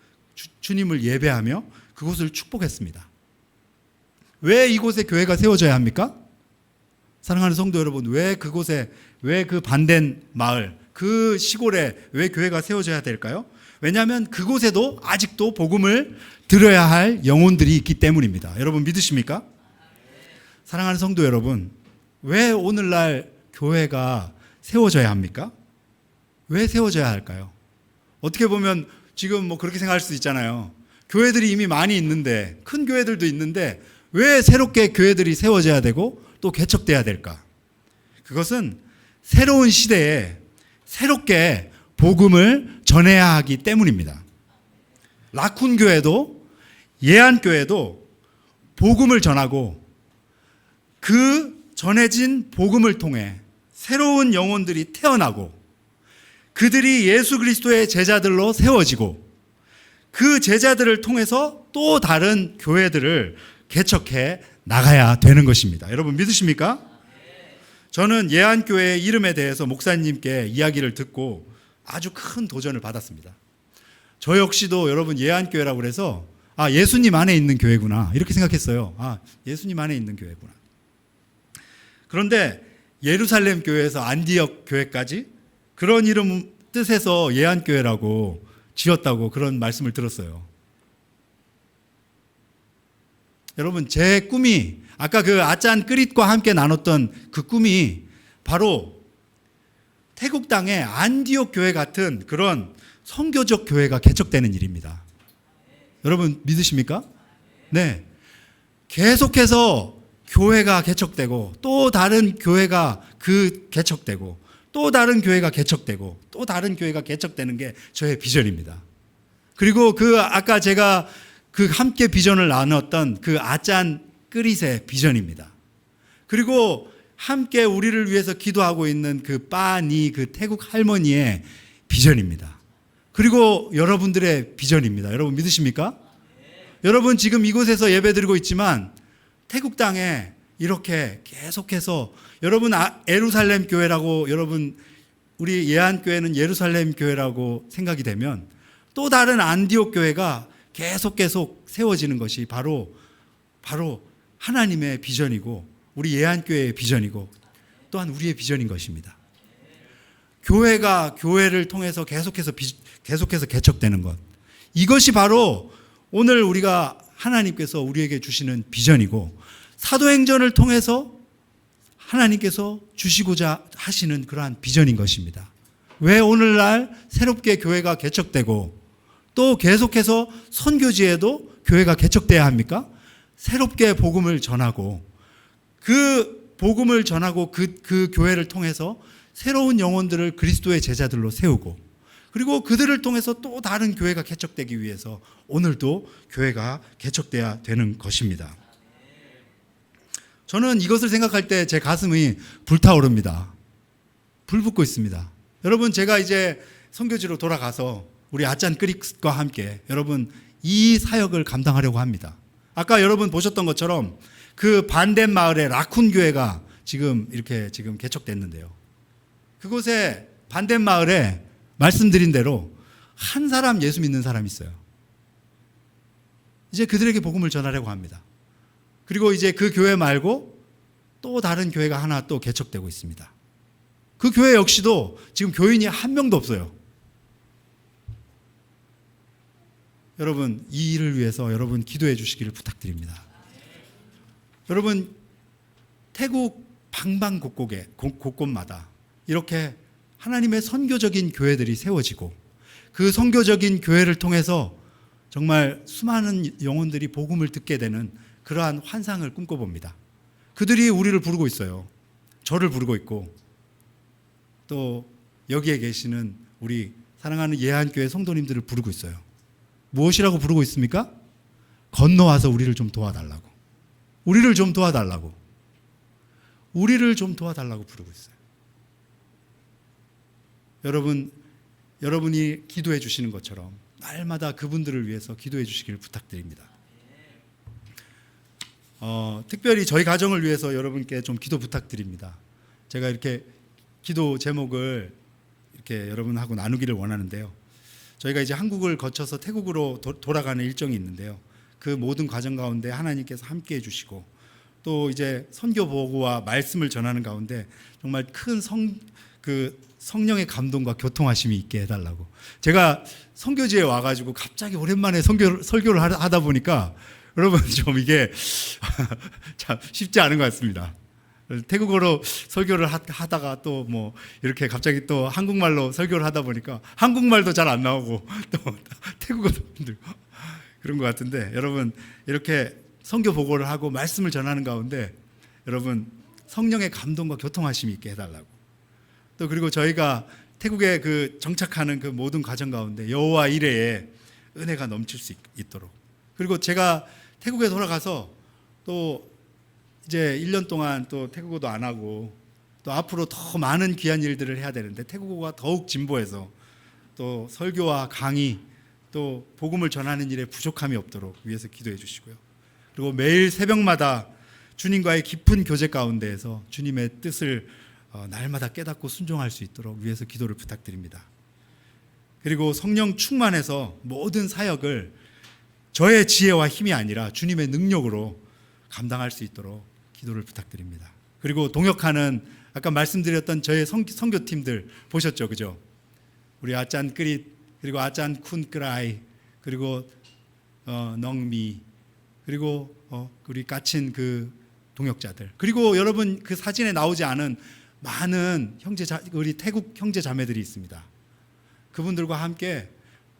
[SPEAKER 1] 주님을 예배하며 그곳을 축복했습니다. 왜 이곳에 교회가 세워져야 합니까? 사랑하는 성도 여러분, 왜 그 반덴 마을, 그 시골에 왜 교회가 세워져야 될까요? 왜냐하면 그곳에도 아직도 복음을 들어야 할 영혼들이 있기 때문입니다. 여러분 믿으십니까? 사랑하는 성도 여러분, 왜 오늘날 교회가 세워져야 합니까? 왜 세워져야 할까요? 어떻게 보면 지금 그렇게 생각할 수 있잖아요. 교회들이 이미 많이 있는데, 큰 교회들도 있는데 왜 새롭게 교회들이 세워져야 되고 또 개척돼야 될까? 그것은 새로운 시대에 새롭게 복음을 전해야 하기 때문입니다. 라쿤 교회도 예안 교회도 복음을 전하고 그 전해진 복음을 통해 새로운 영혼들이 태어나고 그들이 예수 그리스도의 제자들로 세워지고 그 제자들을 통해서 또 다른 교회들을 개척해 나가야 되는 것입니다. 여러분 믿으십니까? 저는 예안교회 이름에 대해서 목사님께 이야기를 듣고 아주 큰 도전을 받았습니다. 저 역시도 여러분 예안교회라고 그래서 예수님 안에 있는 교회구나 이렇게 생각했어요. 예수님 안에 있는 교회구나. 그런데 예루살렘 교회에서 안디옥 교회까지 그런 이름 뜻에서 예안교회라고 지었다고 그런 말씀을 들었어요. 여러분 제 꿈이 아까 그 아짠 끄릿과 함께 나눴던 그 꿈이 바로 태국 땅에 안디옥 교회 같은 그런 선교적 교회가 개척되는 일입니다. 여러분 믿으십니까? 네. 계속해서 교회가 개척되고 또 다른 교회가 개척되고 또 다른 교회가 개척되고 또 다른 교회가 개척되는 게 저의 비전입니다. 그리고 아까 제가 함께 비전을 나눴던 아짠 끄릿의 비전입니다. 그리고 함께 우리를 위해서 기도하고 있는 빠니 태국 할머니의 비전입니다. 그리고 여러분들의 비전입니다. 여러분 믿으십니까? 여러분 지금 이곳에서 예배드리고 있지만 태국 땅에 이렇게 계속해서 여러분 예루살렘 교회라고 여러분 우리 예안교회는 예루살렘 교회라고 생각이 되면 또 다른 안디옥 교회가 계속 세워지는 것이 바로 하나님의 비전이고 우리 예안교회의 비전이고 또한 우리의 비전인 것입니다. 교회가 교회를 통해서 계속해서 개척되는 것, 이것이 바로 오늘 우리가 하나님께서 우리에게 주시는 비전이고 사도행전을 통해서 하나님께서 주시고자 하시는 그러한 비전인 것입니다. 왜 오늘날 새롭게 교회가 개척되고 또 계속해서 선교지에도 교회가 개척돼야 합니까? 새롭게 복음을 전하고 그 교회를 통해서 새로운 영혼들을 그리스도의 제자들로 세우고 그리고 그들을 통해서 또 다른 교회가 개척되기 위해서 오늘도 교회가 개척돼야 되는 것입니다. 저는 이것을 생각할 때 제 가슴이 불타오릅니다. 불붙고 있습니다. 여러분 제가 이제 선교지로 돌아가서 우리 아짠 끄릿과 함께 여러분 이 사역을 감당하려고 합니다. 아까 여러분 보셨던 것처럼 그 반덴 마을의 라쿤 교회가 지금 개척됐는데요. 그곳에 반덴 마을에 말씀드린 대로 한 사람 예수 믿는 사람이 있어요. 이제 그들에게 복음을 전하려고 합니다. 그리고 이제 그 교회 말고 또 다른 교회가 하나 또 개척되고 있습니다. 그 교회 역시도 지금 교인이 한 명도 없어요. 여러분 이 일을 위해서 여러분 기도해 주시기를 부탁드립니다. 여러분 태국 방방곡곡마다 이렇게 하나님의 선교적인 교회들이 세워지고 그 선교적인 교회를 통해서 정말 수많은 영혼들이 복음을 듣게 되는 그러한 환상을 꿈꿔봅니다. 그들이 우리를 부르고 있어요. 저를 부르고 있고 또 여기에 계시는 우리 사랑하는 예안교회 성도님들을 부르고 있어요. 무엇이라고 부르고 있습니까? 건너와서 우리를 좀 도와달라고. 우리를 좀 도와달라고 부르고 있어요. 여러분이 기도해 주시는 것처럼 날마다 그분들을 위해서 기도해 주시기를 부탁드립니다. 특별히 저희 가정을 위해서 여러분께 좀 기도 부탁드립니다. 제가 이렇게 기도 제목을 이렇게 여러분하고 나누기를 원하는데요. 저희가 이제 한국을 거쳐서 태국으로 돌아가는 일정이 있는데요. 그 모든 과정 가운데 하나님께서 함께 해주시고 또 이제 선교 보고와 말씀을 전하는 가운데 정말 큰 성령의 감동과 교통하심이 있게 해달라고. 제가 선교지에 와가지고 갑자기 오랜만에 설교를 하다 보니까 여러분 좀 이게 참 쉽지 않은 것 같습니다. 태국어로 설교를 하다가 또 뭐 이렇게 갑자기 또 한국말로 설교를 하다 보니까 한국말도 잘 안 나오고 또 태국어도 힘들고 그런 것 같은데 여러분 이렇게 선교 보고를 하고 말씀을 전하는 가운데 여러분 성령의 감동과 교통하심이 있게 해달라고. 또 그리고 저희가 태국에 정착하는 그 모든 과정 가운데 여호와 이레에 은혜가 넘칠 수 있도록. 그리고 제가 태국에 돌아가서 또 이제 1년 동안 또 태국어도 안 하고 또 앞으로 더 많은 귀한 일들을 해야 되는데 태국어가 더욱 진보해서 또 설교와 강의 또 복음을 전하는 일에 부족함이 없도록 위해서 기도해 주시고요. 그리고 매일 새벽마다 주님과의 깊은 교제 가운데에서 주님의 뜻을 날마다 깨닫고 순종할 수 있도록 위해서 기도를 부탁드립니다. 그리고 성령 충만해서 모든 사역을 저의 지혜와 힘이 아니라 주님의 능력으로 감당할 수 있도록 기도를 부탁드립니다. 그리고 동역하는 아까 말씀드렸던 저의 선교팀들 보셨죠, 그죠? 우리 아짠 끄릿, 그리고 아짠 쿤 끄라이, 그리고 넝미, 그리고 우리 까친 그 동역자들, 그리고 여러분 그 사진에 나오지 않은 많은 우리 태국 형제 자매들이 있습니다. 그분들과 함께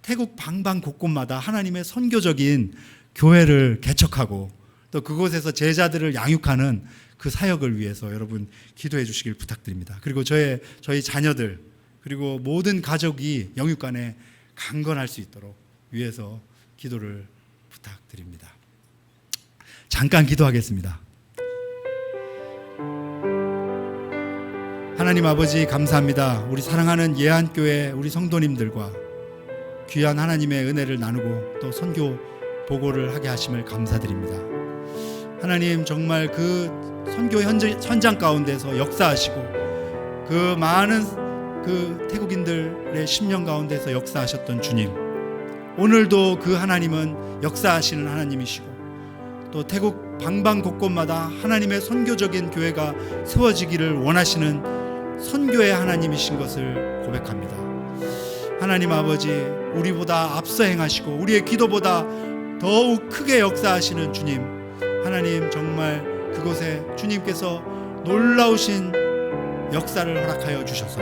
[SPEAKER 1] 태국 방방 곳곳마다 하나님의 선교적인 교회를 개척하고 또 그곳에서 제자들을 양육하는 그 사역을 위해서 여러분 기도해 주시길 부탁드립니다. 그리고 저희 자녀들, 그리고 모든 가족이 영육간에 강건할 수 있도록 위해서 기도를 부탁드립니다. 잠깐 기도하겠습니다. 하나님 아버지, 감사합니다. 우리 사랑하는 예한교회 우리 성도님들과 귀한 하나님의 은혜를 나누고 또 선교 보고를 하게 하심을 감사드립니다. 하나님, 정말 그 선교 현장 가운데서 역사하시고 그 많은 그 태국인들의 심령 가운데서 역사하셨던 주님, 오늘도 그 하나님은 역사하시는 하나님이시고 또 태국 방방 곳곳마다 하나님의 선교적인 교회가 세워지기를 원하시는 선교의 하나님이신 것을 고백합니다. 하나님 아버지, 우리보다 앞서 행하시고 우리의 기도보다 더욱 크게 역사하시는 주님, 하나님 정말 그곳에 주님께서 놀라우신 역사를 허락하여 주셔서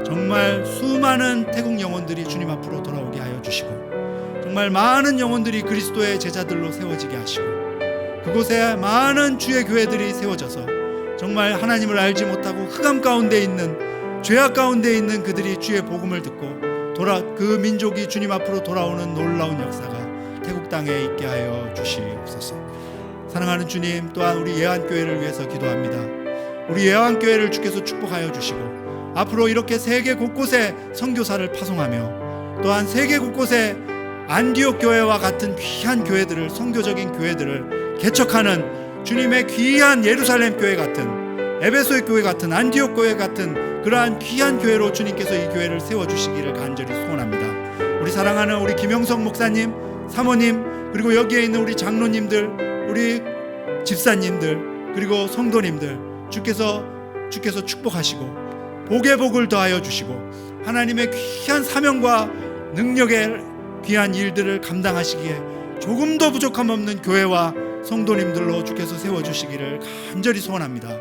[SPEAKER 1] 정말 수많은 태국 영혼들이 주님 앞으로 돌아오게 하여 주시고 정말 많은 영혼들이 그리스도의 제자들로 세워지게 하시고 그곳에 많은 주의 교회들이 세워져서 정말 하나님을 알지 못하고 흑암 가운데 있는, 죄악 가운데 있는 그들이 주의 복음을 듣고 그 민족이 주님 앞으로 돌아오는 놀라운 역사가 태국 땅에 있게 하여 주시옵소서. 사랑하는 주님, 또한 우리 예한교회를 위해서 기도합니다. 우리 예한교회를 주께서 축복하여 주시고 앞으로 이렇게 세계 곳곳에 선교사를 파송하며 또한 세계 곳곳에 안디옥 교회와 같은 귀한 교회들을, 선교적인 교회들을 개척하는 주님의 귀한 예루살렘 교회 같은, 에베소 교회 같은, 안디옥 교회 같은 그러한 귀한 교회로 주님께서 이 교회를 세워주시기를 간절히 소원합니다. 우리 사랑하는 우리 김영석 목사님, 사모님, 그리고 여기에 있는 우리 장로님들, 우리 집사님들, 그리고 성도님들 주께서 축복하시고 복의 복을 더하여 주시고 하나님의 귀한 사명과 능력의 귀한 일들을 감당하시기에 조금도 부족함 없는 교회와 성도님들로 주께서 세워주시기를 간절히 소원합니다.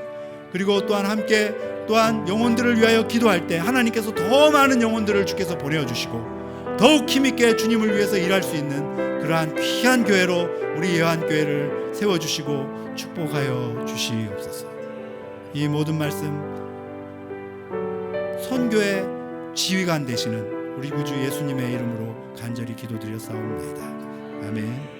[SPEAKER 1] 그리고 또한 함께 영혼들을 위하여 기도할 때 하나님께서 더 많은 영혼들을 주께서 보내주시고 더욱 힘있게 주님을 위해서 일할 수 있는 그러한 귀한 교회로 우리 예한교회를 세워주시고 축복하여 주시옵소서. 이 모든 말씀 선교의 지휘관 되시는 우리 구주 예수님의 이름으로 간절히 기도드려 싸웁니다. 아멘.